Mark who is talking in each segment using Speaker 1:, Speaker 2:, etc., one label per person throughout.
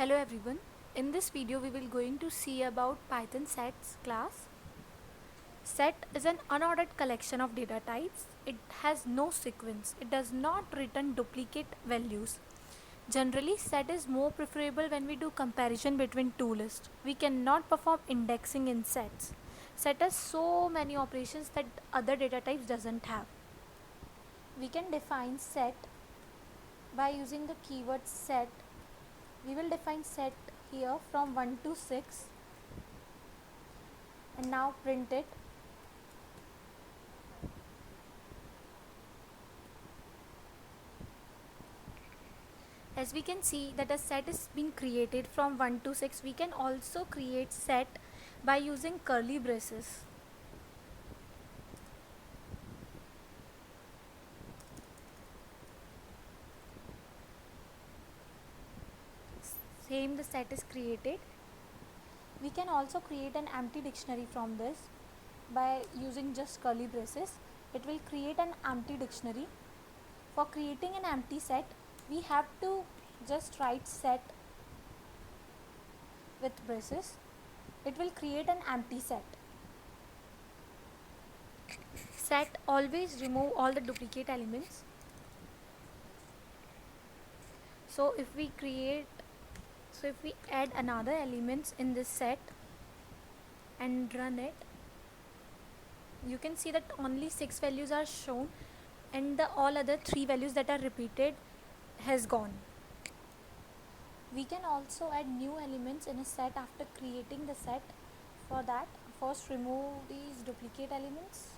Speaker 1: Hello everyone. In this video we will going to see about Python sets class. Set is an unordered collection of data types. It has no sequence. It does not return duplicate values. Generally, set is more preferable when we do comparison between two lists. We cannot perform indexing in sets. Set has so many operations that other data types doesn't have. We can define set by using the keyword set. We will define set here from 1 to 6 and now print it. As we can see that a set is been created from 1 to 6, we can also create set by using curly braces. Same, the set is created. We can also create an empty dictionary from this by using just curly braces. It will create an empty dictionary. For creating an empty set, we have to just write set with braces. It will create an empty set. Set always remove all the duplicate elements. So if we add another elements in this set and run it, you can see that only 6 values are shown and the all other 3 values that are repeated has gone. We can also add new elements in a set after creating the set. For that, first remove these duplicate elements.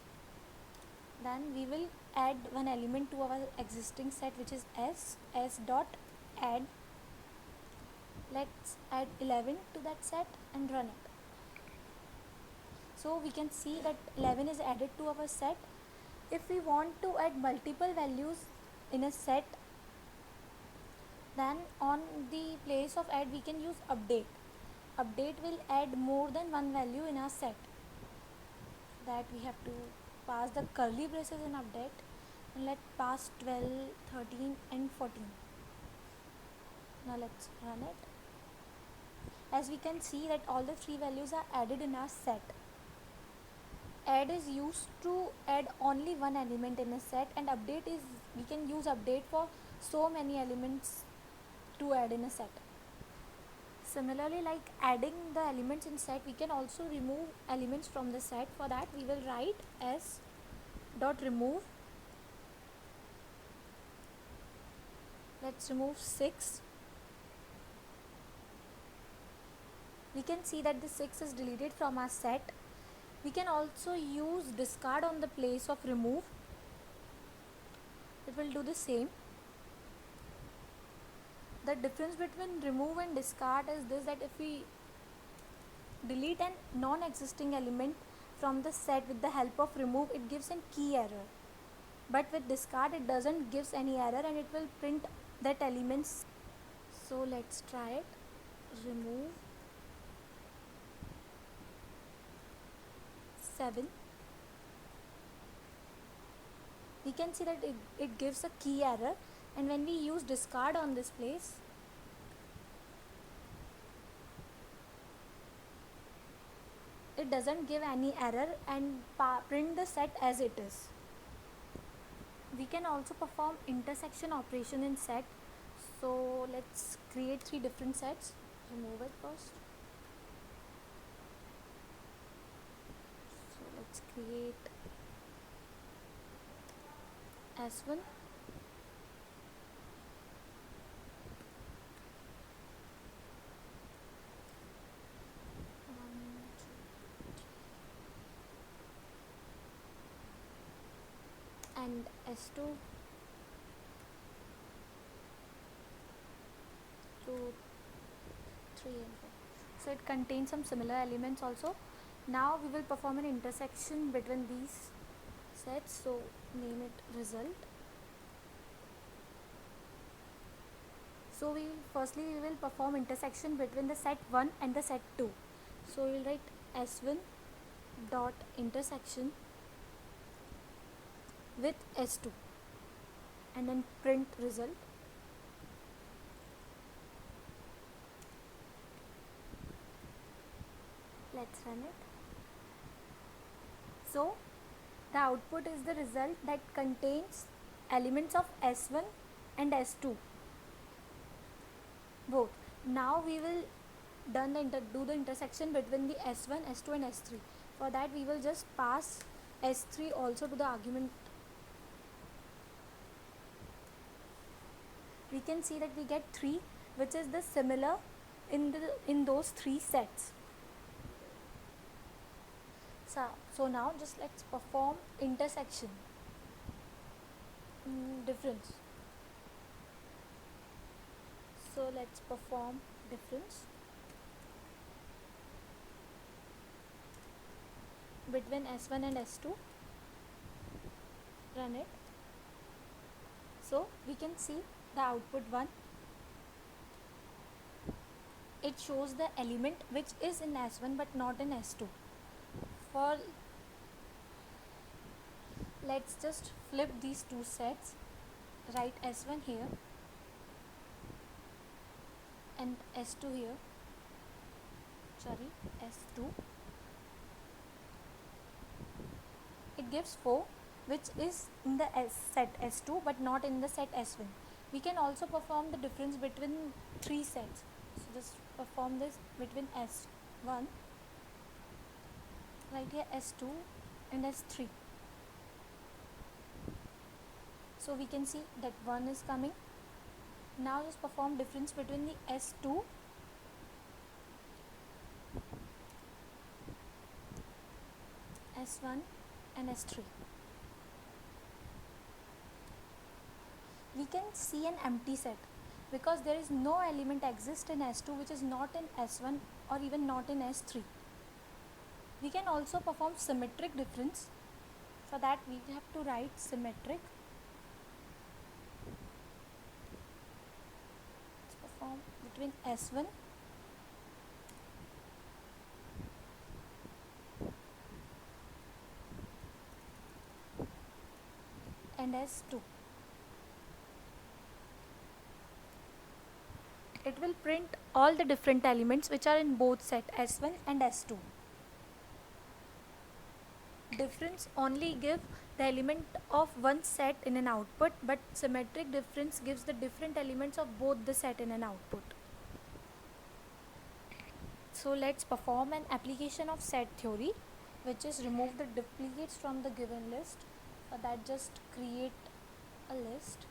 Speaker 1: Then we will add one element to our existing set, which is s dot add. Let's add 11 to that set and run it. So we can see that 11 is added to our set. If we want to add multiple values in a set, then on the place of add we can use update. Update will add more than one value in our set. That we have to pass the curly braces in update, and let's pass 12, 13 and 14. Now let's run it. As we can see that all the 3 values are added in our set. Add is used to add only one element in a set, and update is we can use update for so many elements to add in a set. Similarly, like adding the elements in set, we can also remove elements from the set. For that we will write s dot remove. Let's remove 6. We can see that the 6 is deleted from our set. We can also use discard on the place of remove. It will do the same. The difference between remove and discard is this, that if we delete a non-existing element from the set with the help of remove, it gives a key error. But with discard it doesn't gives any error and it will print that elements. So let's try it. Remove 7. We can see that it gives a key error, and when we use discard on this place, it doesn't give any error and print the set as it is. We can also perform intersection operation in set. So let's create 3 different sets. Remove it first. So let's create S1, and S2, 2, 3 and 4. So it contains some similar elements also. Now we will perform an intersection between these sets. So name it result. So we will perform intersection between the set 1 and the set 2. So we will write s1 dot intersection with s2 and then print result. Let's run it. So the output is the result that contains elements of S1 and S2 both. Now we will do the intersection between the S1, S2 and S3. For that we will just pass S3 also to the argument. We can see that we get 3, which is the similar in those 3 sets. So now just let's perform intersection, difference. So let's perform difference between S1 and S2. Run it. So we can see the output 1. It shows the element which is in S1 but not in S2. For let's just flip these two sets, write S1 here and S2 here, S2. It gives 4, which is in the set S2 but not in the set S1. We can also perform the difference between 3 sets. So just perform this between S1, right here S2 and S3. So we can see that 1 is coming. Now just perform difference between the S2 S1 and S3. We can see an empty set because there is no element exist in S2 which is not in S1 or even not in S3. We can also perform symmetric difference. For that we have to write symmetric. Let's perform between S1 and S2. It will print all the different elements which are in both set S1 and S2. Difference only give the element of one set in an output, but symmetric difference gives the different elements of both the set in an output. So let's perform an application of set theory, which is remove the duplicates from the given list. For that just create a list.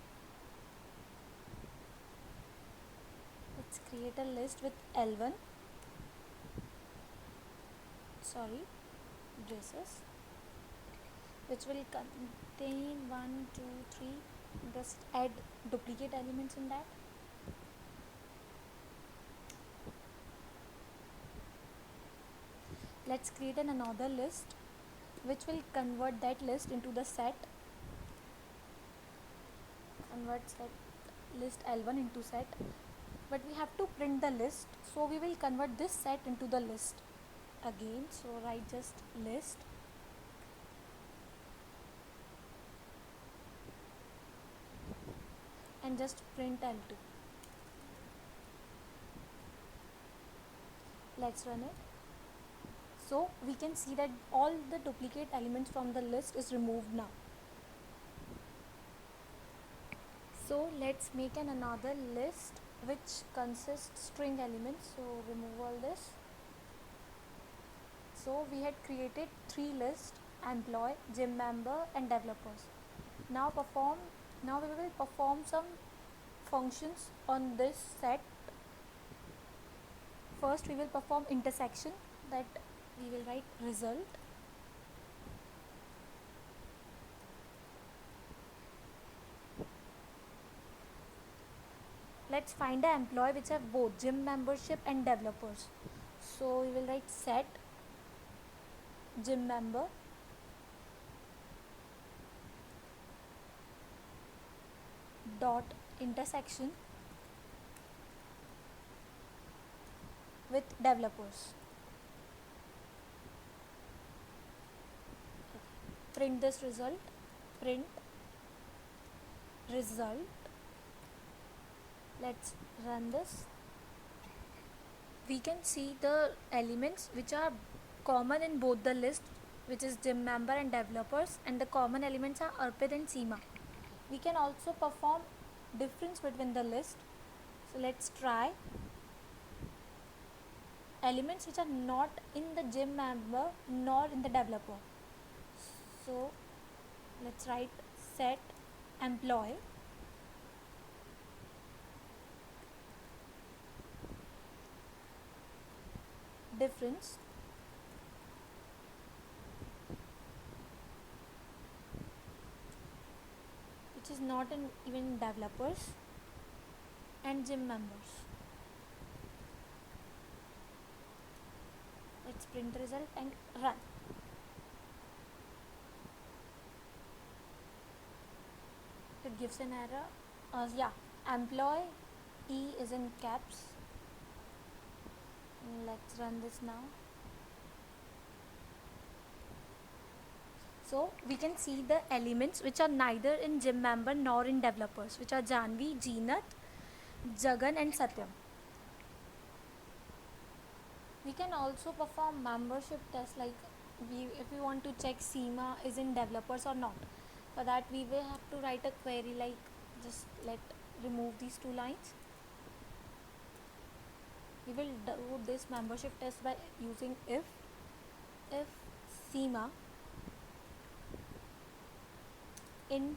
Speaker 1: Let's create a list with L1, dresses, which will contain 1, 2, 3. Just add duplicate elements in that. Let's create another list which will convert that list into the set. Convert set list L1 into set. But we have to print the list, so we will convert this set into the list again. So write just list. And just print L2. Let's run it. So we can see that all the duplicate elements from the list is removed now. So let's make another list which consists string elements. So remove all this. So we had created 3 lists: employee, gym member and developers. Now we will perform some functions on this set. First we will perform intersection, that we will write result. Let's find an employee which have both gym membership and developers. So we will write set gym member dot intersection with developers. Print this result. Print result. Let's run this. We can see the elements which are common in both the list, which is gym member and developers, and the common elements are Arpit and Seema. We can also perform difference between the list. So let's try elements which are not in the gym member nor in the developer. So let's write set employee difference which is not in even developers and gym members. Let's print the result and run. It gives an error. Yeah, employee E is in caps. Let's run this now. So we can see the elements which are neither in gym member nor in developers, which are Janvi, Jeenat, Jagan and Satyam. We can also perform membership tests, like if we want to check Seema is in developers or not. For that we will have to write a query like, just let remove these two lines. We will do this membership test by using if Seema in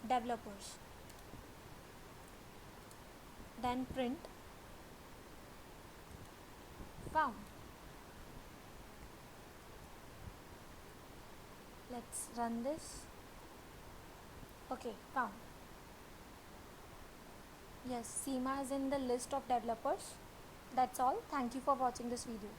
Speaker 1: developers, then print found. Let's run this. Okay, found. Yes, Seema is in the list of developers. That's all. Thank you for watching this video.